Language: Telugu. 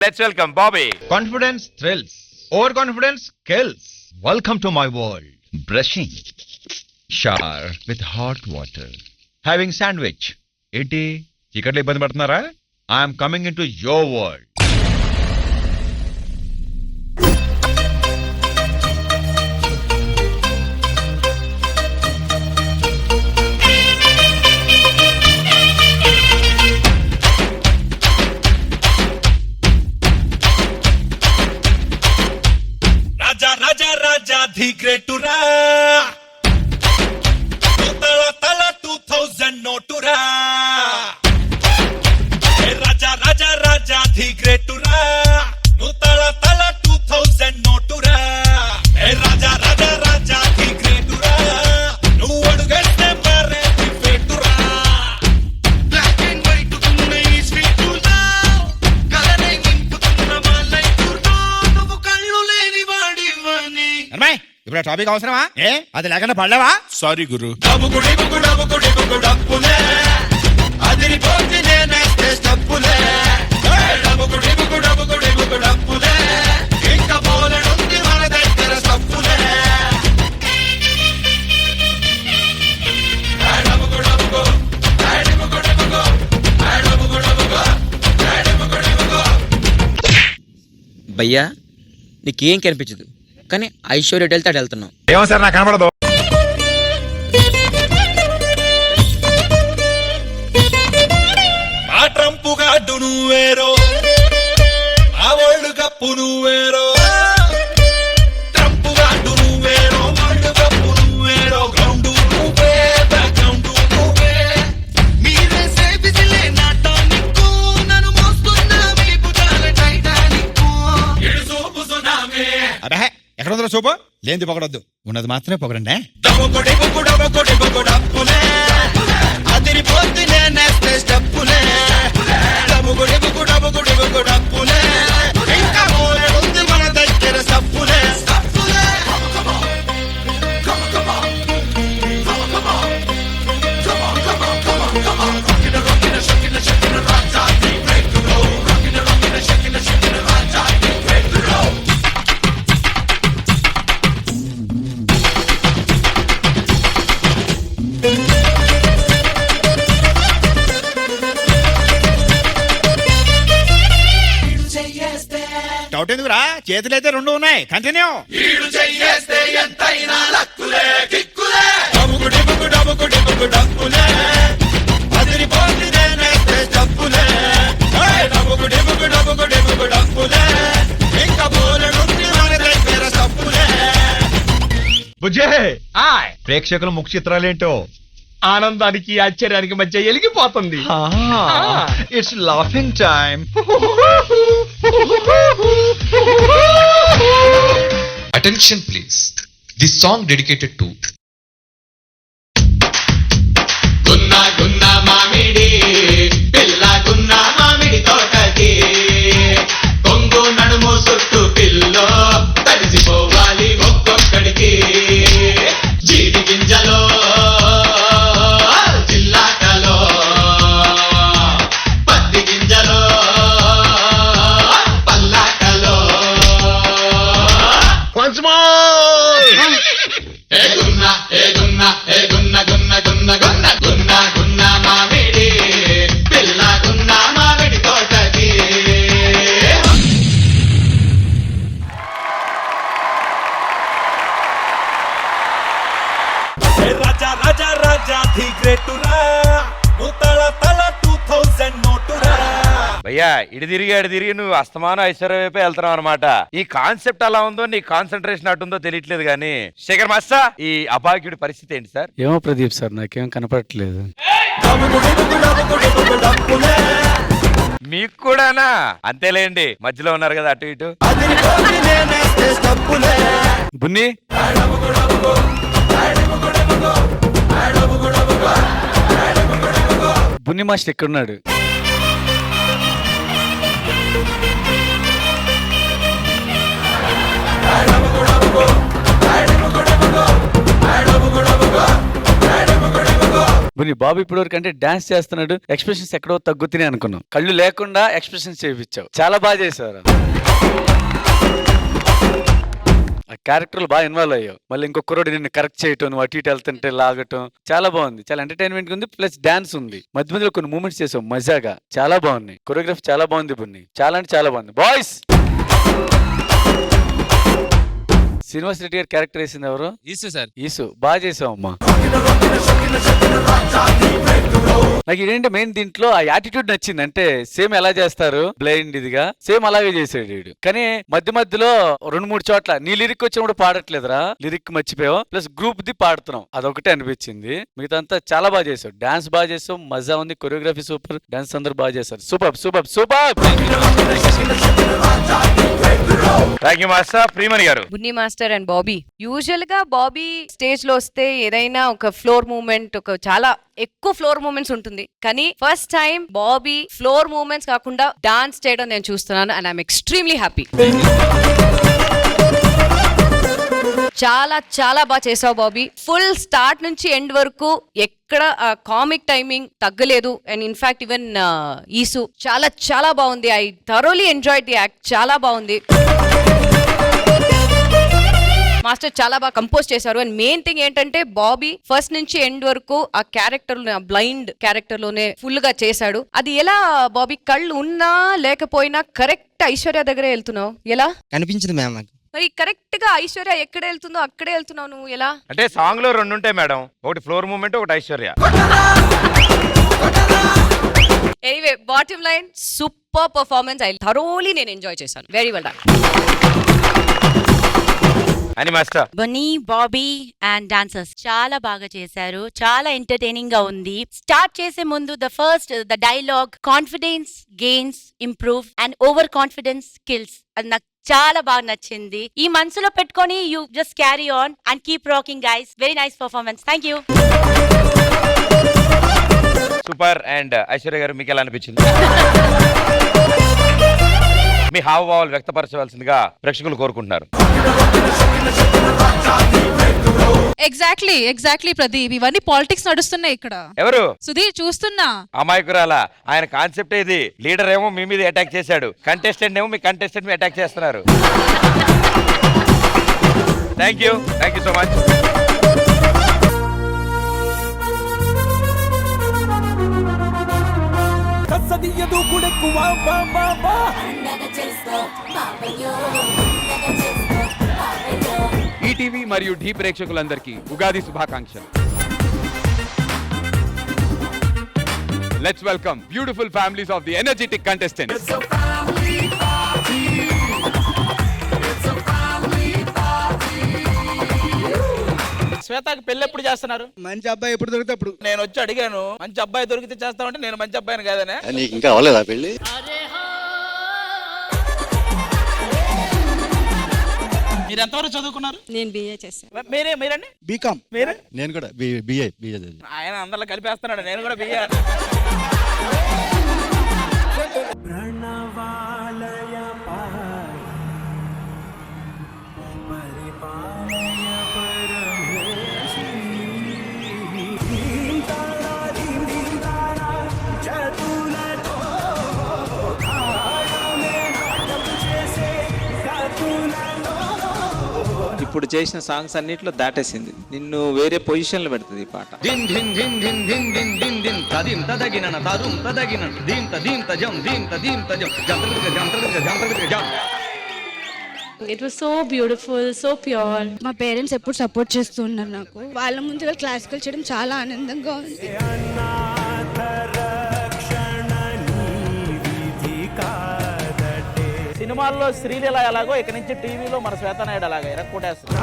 Let's welcome Bobby. Confidence thrills. Overconfidence kills. Welcome to my world. Brushing. Shower with hot water. Having sandwich. ఏంటి చీకట్లో ఇబ్బంది పడుతున్నారా? I'm coming into your world. Raja గ్రేటురా తల 2000 నోటురా రాజా గ్రేటురా తల 2000 నోటురా రాజా గ్రేటురా నువ్వు అడుగేస్తే మరే పెట్టురా బ్లాక్ అండ్ వైట్ ఉన్న ఈ స్వీటులా కలనే నింపుతున్న మా లైఫ్లో నువ్వు కళ్ళు లేని వాడివని అమ్మాయి ఇప్పుడు టాపిక్ అవసరమా? అది లేకుండా పడలేవా? సారీ గురు. డబ్బులే అదిరిపోతే నేనేస్తే స్టెప్పులే డబ్బులే ఇంకా బోలెడుంది మన దగ్గర స్టెప్పులే భయ్యా నీకేం కనిపించదు కానీ ఐశ్వర్య వెళ్తే అటు వెళ్తున్నావు. ఏమో సార్ నాకు కనబడదు. ఆ ట్రంపు గాడు నువ్వేరో ఆ వరల్డ్ కప్పు నువ్వేరో ట్రంపు గాడు నువ్వేరో వరల్డ్ కప్పు నువ్వేరో గ్రౌండ్ నువ్వే బ్యాక్గ్రౌండ్ నువ్వే మీరే సేవిసిలే నాటానిక్కు నన్ను మోస్తున్న వైపు చాల టైటానిక్కు ఇడు సూపు సునామే. అరే ఎక్కడ ఉందో చూపు, లేనిది పొగడొద్దు, ఉన్నది మాత్రమే పొగడండి. డబ్బులే అదిరిపోతే నేనేస్తే స్టెప్పులే డబ్బులే ఇంకా మోలెడుంది మన దగ్గర స్టెప్పులే డౌట్ ఎందుకురా, చేతులైతే రెండు ఉన్నాయి. కంటిన్యూ. ఈడు చెయ్యేస్తే ఎంతైనా లక్కులే కిక్కులే డబ్బులే అదిరిపోతే నేనేస్తే స్టెప్పులే డబ్బులే ఇంకా బోలెడుంది మన దగ్గర స్టెప్పులే. బుజ్జే ప్రేక్షకుల ముఖ చిత్రాలేంటో ఆనందానికి ఆశ్చర్యానికి మధ్య ఎలిగిపోతుంది. It's laughing time. Attention please. This song dedicated to గున్నా మామిడి పిల్ల గున్నా మామిడి తోటకి కొంగు నడుము చుట్టూ పిల్లో తడిసిపోవాలి ఒక్కొక్కడికి జీడి గింజలో జిల్లాటలో పత్తి గింజలో పల్లాటలో గున్నా మామిడి పిల్ల గున్నా మామిడి తోటకి. రాజా గ్రేటురా తల 2000 నోటురా. భయ్యా ఇటు తిరిగి నువ్వు అస్తమానం ఐశ్వర్య వైపే వెళ్తున్నావు అనమాట. ఈ కాన్సెప్ట్ అలా ఉందో నీ కాన్సన్ట్రేషన్ అటుందో తెలియట్లేదు కానీ శేఖర్ మాస్టర్ ఈ అభాగ్యుడి పరిస్థితి ఏంటి సార్? ఏమో ప్రదీప్ సార్ నాకేం కనపడట్లేదు. మీకు కూడానా? అంతేలేండి, మధ్యలో ఉన్నారు కదా అటు ఇటు. బున్ని బున్ని మాస్టర్ ఎక్కడున్నాడు? బున్ని బాబు ఇప్పటి వరకు అంటే డాన్స్ చేస్తున్నాడు, ఎక్స్ప్రెషన్స్ ఎక్కడో తగ్గుతున్నాయి అనుకున్నాం. కళ్ళు లేకుండా ఎక్స్ప్రెషన్స్ చేయించావు, చాలా బాగా చేశారు. ఆ క్యారెక్టర్లు బాగా ఇన్వాల్వ్ అయ్యావు. మళ్ళీ ఇంకొక రోడ్డు నిన్ను కరెక్ట్ చేయటం, నువ్వు అటు ఇటు వెళ్తుంటే లాగటం చాలా బాగుంది. చాలా ఎంటర్టైన్మెంట్ ఉంది, ప్లస్ డాన్స్ ఉంది. మధ్య మధ్యలో కొన్ని మూమెంట్స్ చేసావు మజాగా, చాలా బాగున్నాయి. కొరియోగ్రఫీ చాలా బాగుంది బున్ని, చాలా అంటే చాలా బాగుంది. బాయ్స్, శ్రీనివాస్ రెడ్డి గారు క్యారెక్టర్ వేసింది ఎవరు? ఈసు బాగా చేసావు అమ్మా. నాకు ఇదేంటి మెయిన్ దీంట్లో ఆ యాటిట్యూడ్ నచ్చింది. అంటే సేమ్ ఎలా చేస్తారు బ్లైండ్ ఇదిగా, సేమ్ అలాగే చేసాడు వీడు. కానీ మధ్య మధ్యలో 2-3 చోట్ల నీ లిరిక్ వచ్చినప్పుడు పాడట్లేదురా, లిరిక్ మర్చిపోయావు, ప్లస్ గ్రూప్ ది పాడుతున్నావు, అదొకటే అనిపించింది. మిగతా అంతా చాలా బాగా చేసావు. డాన్స్ బాగా చేసావు, మజా ఉంది, కొరియోగ్రఫీ సూపర్, డాన్స్ అందరూ బాగా చేశారు. Super super super. Thank you master. Priyamani గారు. Bunny master and Bobby, usual గా బాబీ స్టేజ్ లో వస్తే ఏదైనా ఒక ఫ్లోర్ మూమెంట్, ఒక చాలా ఎక్కువ ఫ్లోర్ మూమెంట్స్ ఉంటుంది. కానీ first time Bobby floor moments కాకుండా డాన్స్ చేయడం నేను చూస్తున్నాను, అండ్ ఐఎమ్ ఎక్స్ట్రీమ్లీ హ్యాపీ. చాలా చాలా బాగా చేసావు బాబీ. ఫుల్ స్టార్ట్ నుంచి ఎండ్ వరకు ఎక్కడ కామిక్ టైమింగ్ తగ్గలేదు. అండ్ ఇన్ఫాక్ట్ ఈవెన్ ఈసు చాలా చాలా బాగుంది. I thoroughly enjoyed the act, చాలా బాగుంది. మాస్టర్ చాలా బాగా కంపోజ్ చేశారు. అండ్ మెయిన్ థింగ్ ఏంటంటే బాబీ ఫస్ట్ నుంచి ఎండ్ వరకు ఆ క్యారెక్టర్, బ్లైండ్ క్యారెక్టర్ లోనే ఫుల్ గా చేశాడు. అది ఎలా బాబీ, కళ్ళు ఉన్నా లేకపోయినా కరెక్ట్ ఐశ్వర్య దగ్గరే వెళ్తున్నావు, ఎలా కనిపించింది మ్యామ్ నాకు. మరి కరెక్ట్ గా ఐశ్వర్య ఎక్కడ వెళ్తుందో అక్కడే వెళ్తున్నావు నువ్వు, ఎలా? అంటే సాంగ్ లో 2 ఉంటాయి మేడం, ఒకటి ఫ్లోర్ మూమెంట్, ఒకటి Aishwarya. Anyway, bottom line super performance. I thoroughly నేను ఎంజాయ్ చేశాను. Very well done. అని master. Bunny, Bobby and dancers చాలా బాగా చేశారు, చాలా ఎంటర్టైనింగ్ గా ఉంది. స్టార్ట్ చేసే ముందు the dialogue, confidence gains improve and over confidence kills, అది నాకు చాలా బాగా నచ్చింది. ఈ మనసులో పెట్టుకొని you just carry on and keep rocking guys. Very nice performance. Thank you. Super. And Aishwarya గారు, మీకు ఎలా అనిపించింది? మీ హావభావాలు వ్యక్తపరచవలసిందిగా ప్రేక్షకులు కోరుకుంటున్నారు. ఎగ్జాక్ట్లీ ప్రదీప్, ఇవన్నీ పాలిటిక్స్ నడుస్తున్నాయి ఇక్కడ. ఎవరు? సుధీర్ చూస్తున్నా. అమాయకురాల, ఆయన కాన్సెప్ట్ ఇది. లీడర్ ఏమో మీ మీద అటాక్ చేశాడు, కంటెస్టెంట్ ఏమో మీ కంటెస్టెంట్ మీద అటాక్ చేస్తున్నారు. Thank you so much. ETV మరియు ఢీ ప్రేక్షకులందరికీ ఉగాది శుభాకాంక్షలు. Let's welcome beautiful families of the energetic contestants. శ్వేతకి పెళ్లి ఎప్పుడు చేస్తున్నారు? మంచి అబ్బాయి ఎప్పుడు దొరికితే అప్పుడు. నేను వచ్చి అడిగాను, మంచి అబ్బాయి దొరికితే చేస్తామంటే నేను మంచి అబ్బాయిని కాదనే. నీకు ఇంకా అవ్వలేదా పెళ్లి? మీరు ఎంతవరకు చదువుకున్నారు? నేను బిఏ చేశాను. మీరండి? బీకామ్. మీరు? నేను కూడా బిఏ. ఆయన అందరిలో కలిపేస్తున్నాడు, నేను కూడా బిఏ. ఇప్పుడు చేసిన సాంగ్స్ అన్నిట్లో దాటేసింది, నిన్ను వేరే పొజిషన్ లో పెడుతుంది ఈ పాట. It was so beautiful, so pure. మా పేరెంట్స్ ఎప్పుడు సపోర్ట్ చేస్తూ ఉన్నారు నాకు. వాళ్ళ ముందుగా క్లాసికల్ చేయడం చాలా ఆనందంగా ఉంది. సినిమాల్లో శ్రీలీల ఎలాగో ఇక నుంచి టీవీలో మన శ్వేతనాయుడు అలాగే ఎరక్కొట్టేస్తుంది.